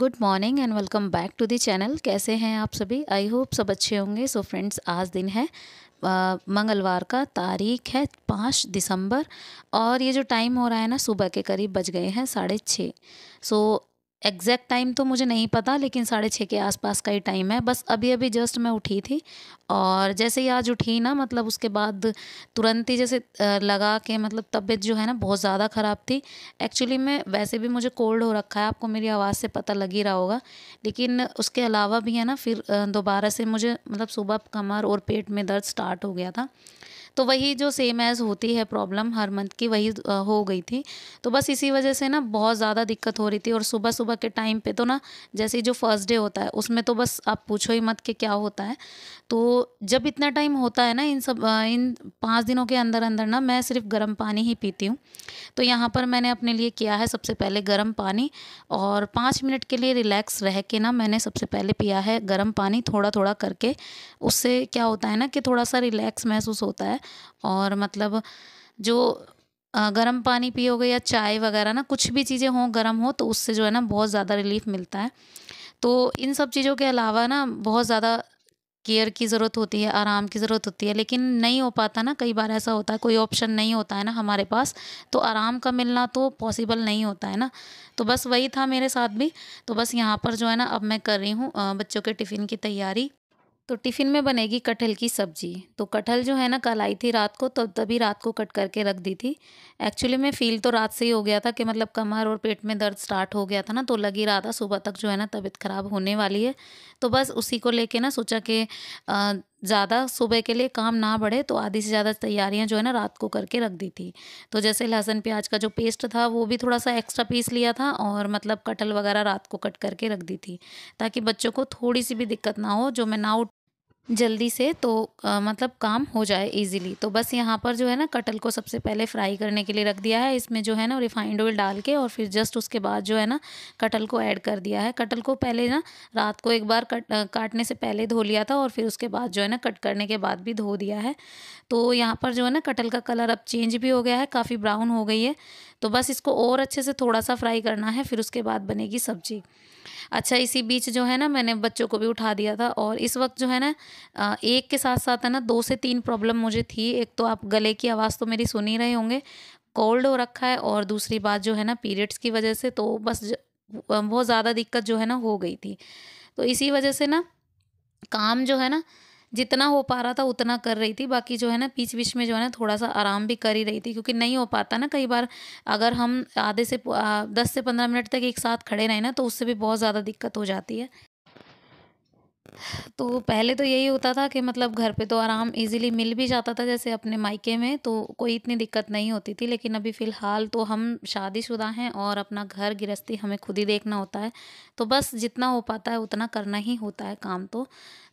Good morning and welcome back to the channel. कैसे हैं आप सभी? आई होप सब अच्छे होंगे। सो फ्रेंड्स, आज दिन है मंगलवार का, तारीख है 5 दिसंबर और ये जो टाइम हो रहा है ना, सुबह के करीब बज गए हैं 6:30। सो एग्जैक्ट टाइम तो मुझे नहीं पता, लेकिन 6:30 के आसपास का ही टाइम है। बस अभी अभी जस्ट मैं उठी थी और जैसे ही आज उठी ना, मतलब उसके बाद तुरंत ही जैसे लगा कि मतलब तबीयत जो है ना बहुत ज़्यादा ख़राब थी। एक्चुअली में वैसे भी मुझे कोल्ड हो रखा है, आपको मेरी आवाज़ से पता लग ही रहा होगा। लेकिन उसके अलावा भी है ना, फिर दोबारा से मुझे मतलब सुबह कमर और पेट में दर्द स्टार्ट हो गया था। तो वही जो सेम एज़ होती है प्रॉब्लम हर मंथ की, वही हो गई थी। तो बस इसी वजह से ना बहुत ज़्यादा दिक्कत हो रही थी। और सुबह-सुबह के टाइम पे तो ना, जैसे ही जो फर्स्ट डे होता है उसमें तो बस आप पूछो ही मत कि क्या होता है। तो जब इतना टाइम होता है ना, इन 5 दिनों के अंदर-अंदर ना मैं सिर्फ़ गर्म पानी ही पीती हूँ। तो यहाँ पर मैंने अपने लिए किया है सबसे पहले गर्म पानी, और 5 मिनट के लिए रिलैक्स रह के ना मैंने सबसे पहले पिया है गर्म पानी थोड़ा-थोड़ा करके। उससे क्या होता है ना कि थोड़ा-सा रिलैक्स महसूस होता है। और मतलब जो गर्म पानी पियोगे या चाय वग़ैरह ना, कुछ भी चीज़ें हों गर्म हो, तो उससे जो है ना बहुत ज़्यादा रिलीफ़ मिलता है। तो इन सब चीज़ों के अलावा ना बहुत ज़्यादा केयर की ज़रूरत होती है, आराम की ज़रूरत होती है, लेकिन नहीं हो पाता ना, कई बार ऐसा होता है, कोई ऑप्शन नहीं होता है ना हमारे पास, तो आराम का मिलना तो पॉसिबल नहीं होता है ना। तो बस वही था मेरे साथ भी। तो बस यहाँ पर जो है ना, अब मैं कर रही हूँ बच्चों के टिफ़िन की तैयारी। तो टिफ़िन में बनेगी कटहल की सब्ज़ी। तो कटहल जो है ना, कल आई थी रात को, तो तभी रात को कट करके रख दी थी। एक्चुअली में फ़ील तो रात से ही हो गया था कि मतलब कमर और पेट में दर्द स्टार्ट हो गया था ना, तो लग ही रहा था सुबह तक जो है ना तबीयत ख़राब होने वाली है। तो बस उसी को लेके ना सोचा कि ज़्यादा सुबह के लिए काम ना बढ़े, तो आधी से ज़्यादा तैयारियाँ जो है ना रात को करके रख दी थी। तो जैसे लहसुन प्याज का जो पेस्ट था वो भी थोड़ा-सा एक्स्ट्रा पीस लिया था, और मतलब कटहल वग़ैरह रात को कट करके रख दी थी, ताकि बच्चों को थोड़ी-सी भी दिक्कत ना हो, जो मैं ना जल्दी से तो मतलब काम हो जाए ईज़िली। तो बस यहाँ पर जो है ना, कटहल को सबसे पहले फ्राई करने के लिए रख दिया है। इसमें जो है ना रिफाइंड ऑयल डाल के, और फिर जस्ट उसके बाद जो है ना कटहल को ऐड कर दिया है। कटहल को पहले ना रात को एक बार काटने से पहले धो लिया था, और फिर उसके बाद जो है ना कट करने के बाद भी धो दिया है। तो यहाँ पर जो है ना कटहल का कलर अब चेंज भी हो गया है, काफ़ी ब्राउन हो गई है। तो बस इसको और अच्छे से थोड़ा-सा फ्राई करना है, फिर उसके बाद बनेगी सब्ज़ी। अच्छा, इसी बीच जो है ना मैंने बच्चों को भी उठा दिया था, और इस वक़्त जो है ना एक के साथ-साथ है ना 2 से 3 प्रॉब्लम मुझे थी। एक तो आप गले की आवाज़ तो मेरी सुन ही रहे होंगे, कोल्ड हो रखा है, और दूसरी बात जो है ना पीरियड्स की वज़ह से, तो बस बहुत ज़्यादा दिक्कत जो है ना हो गई थी। तो इसी वज़ह से ना काम जो है ना, जितना हो पा रहा था उतना कर रही थी। बाकी जो है ना बीच-बीच में जो है ना थोड़ा-सा आराम भी कर ही रही थी, क्योंकि नहीं हो पाता ना कई बार। अगर हम 10 से 15 मिनट तक एक साथ खड़े रहें ना, तो उससे भी बहुत ज़्यादा दिक्कत हो जाती है। तो पहले तो यही होता था कि मतलब घर पे तो आराम इजीली मिल भी जाता था, जैसे अपने मायके में तो कोई इतनी दिक्कत नहीं होती थी। लेकिन अभी फ़िलहाल तो हम शादीशुदा हैं, और अपना घर गृहस्थी हमें खुद ही देखना होता है। तो बस जितना हो पाता है उतना करना ही होता है काम तो।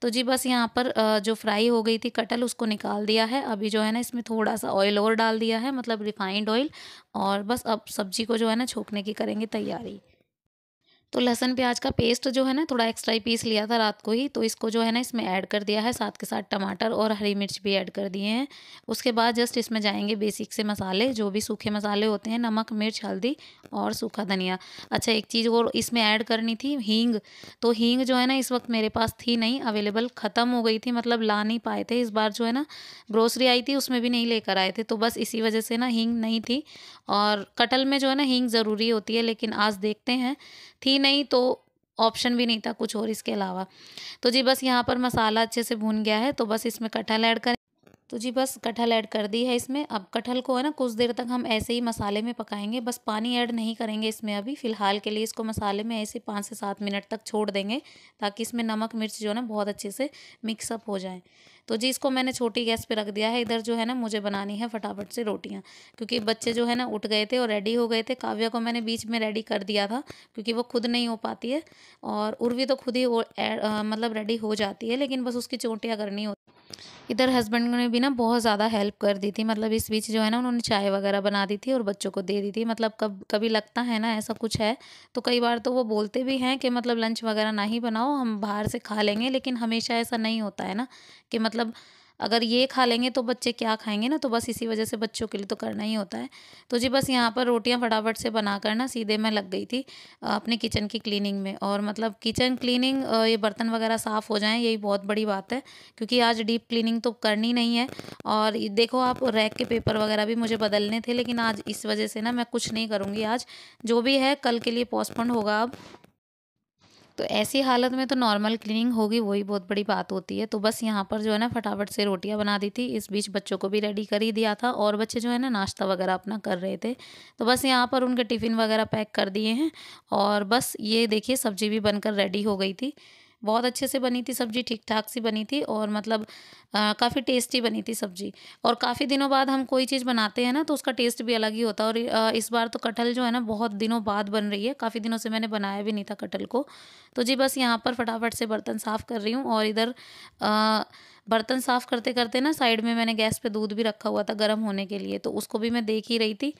तो जी बस यहाँ पर जो फ्राई हो गई थी कटहल, उसको निकाल दिया है। अभी जो है ना इसमें थोड़ा-सा ऑयल और डाल दिया है, मतलब रिफाइंड ऑयल। और बस अब सब्ज़ी को जो है ना छोंकने की करेंगे तैयारी। तो लहसुन प्याज का पेस्ट जो है ना थोड़ा एक्स्ट्रा ही पीस लिया था रात को ही, तो इसको जो है ना इसमें ऐड कर दिया है, साथ के साथ टमाटर और हरी मिर्च भी ऐड कर दिए हैं। उसके बाद जस्ट इसमें जाएंगे बेसिक से मसाले, जो भी सूखे मसाले होते हैं, नमक, मिर्च, हल्दी और सूखा धनिया। अच्छा, एक चीज़ और इसमें ऐड करनी थी, हींग। तो हींग जो है ना इस वक्त मेरे पास थी नहीं अवेलेबल, ख़त्म हो गई थी, मतलब ला नहीं पाए थे। इस बार जो है ना ग्रोसरी आई थी, उसमें भी नहीं लेकर आए थे, तो बस इसी वजह से ना हींग नहीं थी। और कटहल में जो है ना हींग ज़रूरी होती है, लेकिन आज देखते हैं, थी नहीं तो ऑप्शन भी नहीं था कुछ और इसके अलावा। तो जी बस यहाँ पर मसाला अच्छे से भुन गया है, तो बस इसमें कटहल ऐड करें। तो जी बस कटहल ऐड कर दी है इसमें। अब कटहल को है ना कुछ देर तक हम ऐसे ही मसाले में पकाएंगे, बस पानी ऐड नहीं करेंगे इसमें अभी। फ़िलहाल के लिए इसको मसाले में ऐसे 5 से 7 मिनट तक छोड़ देंगे, ताकि इसमें नमक मिर्च जो है ना बहुत अच्छे से मिक्सअप हो जाए। तो जी इसको मैंने छोटी गैस पे रख दिया है। इधर जो है ना मुझे बनानी है फटाफट से रोटियाँ, क्योंकि बच्चे जो है ना उठ गए थे और रेडी हो गए थे। काव्या को मैंने बीच में रेडी कर दिया था, क्योंकि वो खुद नहीं हो पाती है, और उर्वी तो खुद ही मतलब रेडी हो जाती है, लेकिन बस उसकी चोटियाँ करनी होती। इधर हस्बैंड ने भी ना बहुत ज़्यादा हेल्प कर दी थी, मतलब इस बीच जो है ना उन्होंने चाय वगैरह बना दी थी और बच्चों को दे दी थी। मतलब कभी लगता है ना ऐसा कुछ है, तो कई बार तो वो बोलते भी हैं कि मतलब लंच वगैरह ना ही बनाओ, हम बाहर से खा लेंगे। लेकिन हमेशा ऐसा नहीं होता है ना, कि मतलब अगर ये खा लेंगे तो बच्चे क्या खाएंगे ना, तो बस इसी वजह से बच्चों के लिए तो करना ही होता है। तो जी बस यहाँ पर रोटियाँ फटाफट से बनाकर ना सीधे मैं लग गई थी अपने किचन की क्लीनिंग में। और मतलब किचन क्लीनिंग, ये बर्तन वगैरह साफ़ हो जाएँ यही बहुत बड़ी बात है, क्योंकि आज डीप क्लीनिंग तो करनी नहीं है। और ये देखो आप, रैक के पेपर वगैरह भी मुझे बदलने थे, लेकिन आज इस वजह से ना मैं कुछ नहीं करूँगी आज, जो भी है कल के लिए पोस्टपोन होगा अब। तो ऐसी हालत में तो नॉर्मल क्लीनिंग होगी, वही बहुत बड़ी बात होती है। तो बस यहाँ पर जो है ना फटाफट से रोटियाँ बना दी थी, इस बीच बच्चों को भी रेडी कर ही दिया था, और बच्चे जो है ना नाश्ता वगैरह अपना कर रहे थे। तो बस यहाँ पर उनके टिफ़िन वगैरह पैक कर दिए हैं, और बस ये देखिए सब्ज़ी भी बनकर रेडी हो गई थी। बहुत अच्छे से बनी थी सब्ज़ी, ठीक-ठाक सी बनी थी, और मतलब काफ़ी टेस्टी बनी थी सब्ज़ी। और काफ़ी दिनों बाद हम कोई चीज़ बनाते हैं ना, तो उसका टेस्ट भी अलग ही होता है। और इस बार तो कटहल जो है ना बहुत दिनों बाद बन रही है, काफ़ी दिनों से मैंने बनाया भी नहीं था कटहल को। तो जी बस यहाँ पर फटाफट से बर्तन साफ़ कर रही हूँ, और इधर अ, बर्तन साफ़ करते-करते ना साइड में मैंने गैस पे दूध भी रखा हुआ था गर्म होने के लिए, तो उसको भी मैं देख ही रही थी।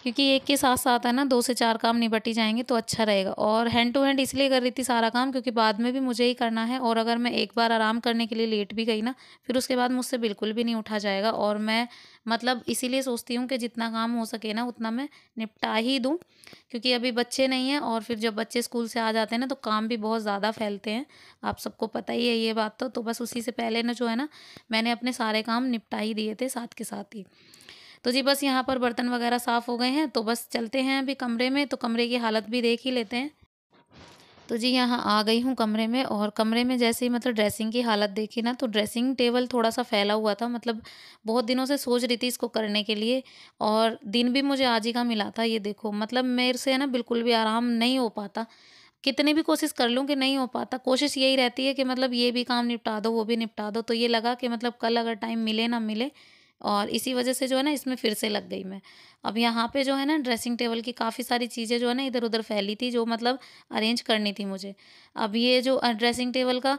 क्योंकि एक के साथ-साथ है ना 2 से 4 काम निपट ही जाएँगे तो अच्छा रहेगा। और हैंड टू हैंड इसलिए कर रही थी सारा काम, क्योंकि बाद में भी मुझे ही करना है, और अगर मैं एक बार आराम करने के लिए लेट भी गई ना, फिर उसके बाद मुझसे बिल्कुल भी नहीं उठा जाएगा। और मैं मतलब इसीलिए सोचती हूँ कि जितना काम हो सके ना उतना मैं निपटा ही दूँ, क्योंकि अभी बच्चे नहीं हैं, और फिर जब बच्चे स्कूल से आ जाते हैं ना तो काम भी बहुत ज़्यादा फैलते हैं। आप सबको पता ही है ये बात तो बस उसी से पहले ना जो है ना मैंने अपने सारे काम निपटा ही दिए थे साथ के साथ ही। तो जी बस यहाँ पर बर्तन वगैरह साफ़ हो गए हैं, तो बस चलते हैं अभी कमरे में, तो कमरे की हालत भी देख ही लेते हैं। तो जी यहाँ आ गई हूँ कमरे में, और कमरे में जैसे ही मतलब ड्रेसिंग की हालत देखी ना, तो ड्रेसिंग टेबल थोड़ा-सा फैला हुआ था, मतलब बहुत दिनों से सोच रही थी इसको करने के लिए, और दिन भी मुझे आज ही का मिला था। ये देखो मतलब मेरे से है ना बिल्कुल भी आराम नहीं हो पाता। कितनी भी कोशिश कर लूँ कि नहीं हो पाता। कोशिश यही रहती है कि मतलब ये भी काम निपटा दो, वो भी निपटा दो। तो ये लगा कि मतलब कल अगर टाइम मिले ना मिले, और इसी वजह से जो है ना इसमें फिर से लग गई मैं। अब यहाँ पे जो है ना ड्रेसिंग टेबल की काफ़ी सारी चीज़ें जो है ना इधर-उधर फैली थी, जो मतलब अरेंज करनी थी मुझे। अब ये जो ड्रेसिंग टेबल का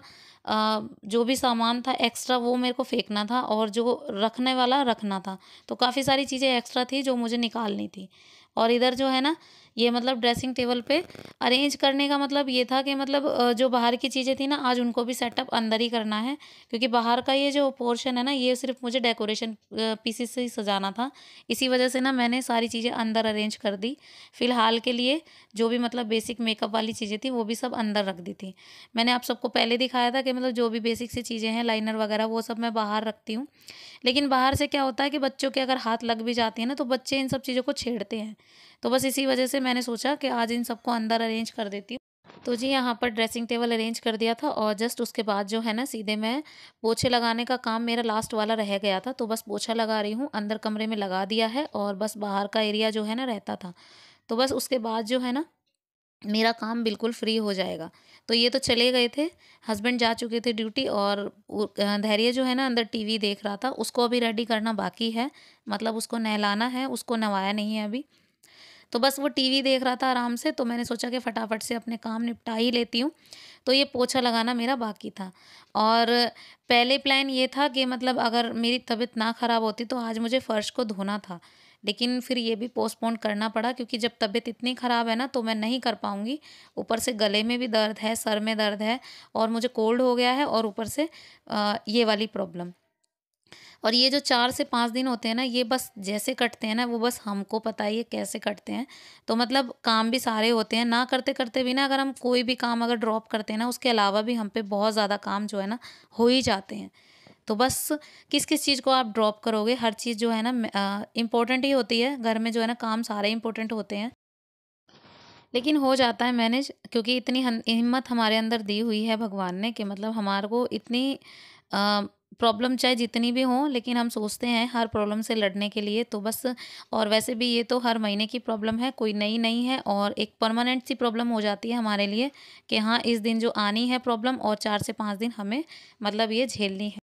जो भी सामान था एक्स्ट्रा वो मेरे को फेंकना था, और जो रखने वाला रखना था। तो काफ़ी सारी चीज़ें एक्स्ट्रा थी जो मुझे निकालनी थी। और इधर जो है ना ये मतलब ड्रेसिंग टेबल पे अरेंज करने का मतलब ये था कि मतलब जो बाहर की चीज़ें थी ना आज उनको भी सेटअप अंदर ही करना है, क्योंकि बाहर का ये जो पोर्शन है ना ये सिर्फ मुझे डेकोरेशन पीसेस से ही सजाना था। इसी वजह से ना मैंने सारी चीज़ें अंदर अरेंज कर दी। फिलहाल के लिए जो भी मतलब बेसिक मेकअप वाली चीज़ें थी वो भी सब अंदर रख दी थी। मैंने आप सबको पहले दिखाया था कि मतलब जो भी बेसिक सी चीज़ें हैं लाइनर वगैरह वो सब मैं बाहर रखती हूँ। लेकिन बाहर से क्या होता है कि बच्चों के अगर हाथ लग भी जाती है ना तो बच्चे इन सब चीज़ों को छेड़ते हैं। तो बस इसी वजह से मैंने सोचा कि आज इन सबको अंदर अरेंज कर देती हूँ। तो जी यहाँ पर ड्रेसिंग टेबल अरेंज कर दिया था, और जस्ट उसके बाद जो है ना सीधे मैं पोछे लगाने का काम मेरा लास्ट वाला रह गया था, तो बस पोछा लगा रही हूँ। अंदर कमरे में लगा दिया है, और बस बाहर का एरिया जो है ना रहता था। तो बस उसके बाद जो है ना मेरा काम बिल्कुल फ्री हो जाएगा। तो ये तो चले गए थे, हस्बैंड जा चुके थे ड्यूटी, और धैर्य जो है ना अंदर टीवी देख रहा था, उसको अभी रेडी करना बाकी है। मतलब उसको नहलाना है, उसको नहवाया नहीं है अभी। तो बस वो टीवी देख रहा था आराम से, तो मैंने सोचा कि फटाफट से अपने काम निपटा ही लेती हूँ। तो ये पोछा लगाना मेरा बाकी था, और पहले प्लान ये था कि मतलब अगर मेरी तबीयत ना ख़राब होती तो आज मुझे फ़र्श को धोना था। लेकिन फिर ये भी पोस्टपोन करना पड़ा, क्योंकि जब तबीयत इतनी ख़राब है ना तो मैं नहीं कर पाऊँगी। ऊपर से गले में भी दर्द है, सर में दर्द है, और मुझे कोल्ड हो गया है, और ऊपर से ये वाली प्रॉब्लम। और ये जो 4 से 5 दिन होते हैं ना, ये बस जैसे कटते हैं ना, वो बस हमको पता ही है कैसे कटते हैं। तो मतलब काम भी सारे होते हैं, ना करते-करते भी ना अगर हम कोई भी काम अगर ड्रॉप करते हैं ना, उसके अलावा भी हम पे बहुत ज़्यादा काम जो है ना, हो ही जाते हैं। तो बस किस-किस चीज़ को आप ड्रॉप करोगे, हर चीज़ जो है ना इम्पोर्टेंट ही होती है। घर में जो है ना काम सारे इम्पोर्टेंट होते हैं। लेकिन हो जाता है मैनेज, क्योंकि इतनी हिम्मत हमारे अंदर दी हुई है भगवान ने कि मतलब हमारे को इतनी प्रॉब्लम चाहे जितनी भी हों, लेकिन हम सोचते हैं हर प्रॉब्लम से लड़ने के लिए, तो बस। और वैसे भी ये तो हर महीने की प्रॉब्लम है, कोई नई नहीं है, और एक परमानेंट सी प्रॉब्लम हो जाती है हमारे लिए कि हाँ इस दिन जो आनी है प्रॉब्लम, और 4 से 5 दिन हमें मतलब ये झेलनी है।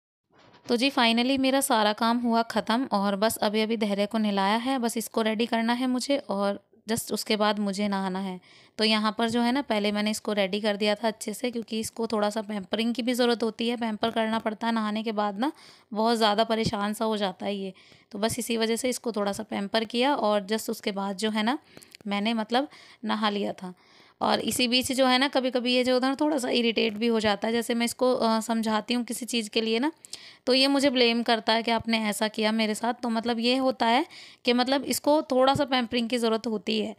तो जी फाइनली मेरा सारा काम हुआ ख़त्म, और बस अभी-अभी धैर्य को नहलाया है, बस इसको रेडी करना है मुझे, और जस्ट उसके बाद मुझे नहाना है। तो यहाँ पर जो है ना पहले मैंने इसको रेडी कर दिया था अच्छे से, क्योंकि इसको थोड़ा-सा पैम्परिंग की भी ज़रूरत होती है, पैम्पर करना पड़ता है नहाने के बाद ना, बहुत ज़्यादा परेशान सा हो जाता है ये। तो बस इसी वजह से इसको थोड़ा-सा पैम्पर किया, और जस्ट उसके बाद जो है ना मैंने मतलब नहा लिया था। और इसी बीच जो है ना कभी कभी ये जो होता है ना थोड़ा सा इरिटेट भी हो जाता है। जैसे मैं इसको समझाती हूँ किसी चीज़ के लिए ना, तो ये मुझे ब्लेम करता है कि आपने ऐसा किया मेरे साथ। तो मतलब ये होता है कि मतलब इसको थोड़ा सा पैम्परिंग की ज़रूरत होती है,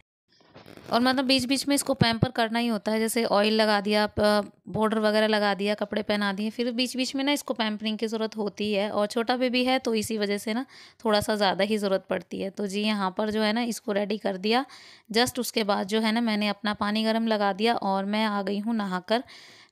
और मतलब बीच बीच में इसको पैम्पर करना ही होता है। जैसे ऑयल लगा दिया, पाउडर वगैरह लगा दिया, कपड़े पहना दिए, फिर बीच बीच में ना इसको पैम्परिंग की ज़रूरत होती है। और छोटा बेबी है तो इसी वजह से ना थोड़ा सा ज़्यादा ही ज़रूरत पड़ती है। तो जी यहाँ पर जो है ना इसको रेडी कर दिया। जस्ट उसके बाद जो है ना मैंने अपना पानी गर्म लगा दिया और मैं आ गई हूँ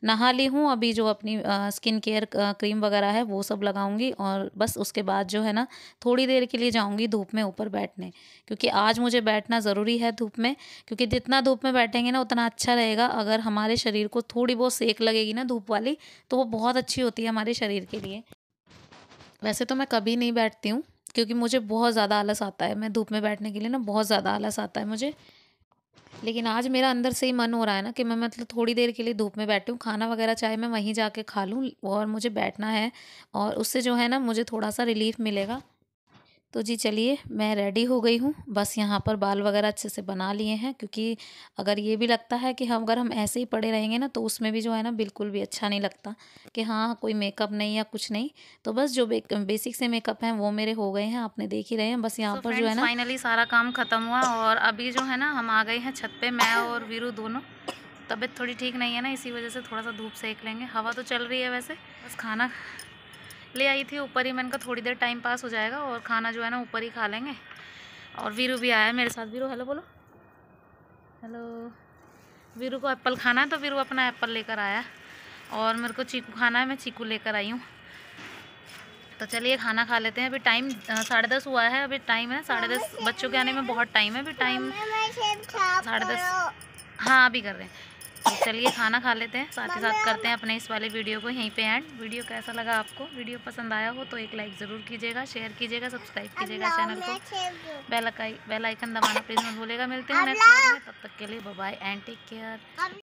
नहा ली हूँ। अभी जो अपनी स्किन केयर क्रीम वगैरह है वो सब लगाऊंगी, और बस उसके बाद जो है ना थोड़ी देर के लिए जाऊंगी धूप में ऊपर बैठने, क्योंकि आज मुझे बैठना ज़रूरी है धूप में। क्योंकि जितना धूप में बैठेंगे ना उतना अच्छा रहेगा। अगर हमारे शरीर को थोड़ी बहुत सेक लगेगी ना धूप वाली, तो वो बहुत अच्छी होती है हमारे शरीर के लिए। वैसे तो मैं कभी नहीं बैठती हूँ, क्योंकि मुझे बहुत ज़्यादा आलस आता है। मैं धूप में बैठने के लिए ना बहुत ज़्यादा आलस आता है मुझे। लेकिन आज मेरा अंदर से ही मन हो रहा है ना कि मैं मतलब थोड़ी देर के लिए धूप में बैठूं, खाना वगैरह चाहे मैं वहीं जाके खा लूं, और मुझे बैठना है। और उससे जो है ना मुझे थोड़ा सा रिलीफ मिलेगा। तो जी चलिए मैं रेडी हो गई हूँ। बस यहाँ पर बाल वगैरह अच्छे से बना लिए हैं, क्योंकि अगर ये भी लगता है कि हम ऐसे ही पड़े रहेंगे ना तो उसमें भी जो है ना बिल्कुल भी अच्छा नहीं लगता कि हाँ कोई मेकअप नहीं या कुछ नहीं। तो बस जो बेसिक से मेकअप हैं वो मेरे हो गए हैं, आपने देख ही रहे हैं। बस यहाँ पर जो है ना फाइनली सारा काम ख़त्म हुआ, और अभी जो है ना हम आ गए हैं छत पे, मैं और वीरू दोनों। तबीयत थोड़ी ठीक नहीं है ना, इसी वजह से थोड़ा सा धूप सेक लेंगे। हवा तो चल रही है वैसे। बस खाना ले आई थी ऊपर ही, मैंने कहा थोड़ी देर टाइम पास हो जाएगा और खाना जो है ना ऊपर ही खा लेंगे। और वीरू भी आया है मेरे साथ। वीरू हेलो बोलो। हेलो। वीरू को एप्पल खाना है तो वीरू अपना एप्पल लेकर आया, और मेरे को चीकू खाना है, मैं चीकू लेकर आई हूँ। तो चलिए खाना खा लेते हैं। अभी टाइम 10:30 हुआ है। अभी टाइम है 10:30। बच्चों के आने में बहुत टाइम है, अभी टाइम 10:30। हाँ अभी कर रहे हैं। तो चलिए खाना खा लेते हैं, साथ ही साथ करते हैं अपने इस वाले वीडियो को यहीं पे एंड। वीडियो कैसा लगा आपको? वीडियो पसंद आया हो तो एक लाइक ज़रूर कीजिएगा, शेयर कीजिएगा, सब्सक्राइब कीजिएगा चैनल को। बेल आइकन दबाना प्लीज़ मत भूलिएगा। मिलते हैं नेक्स्ट व्लॉग में, तब तक के लिए bye bye and take care.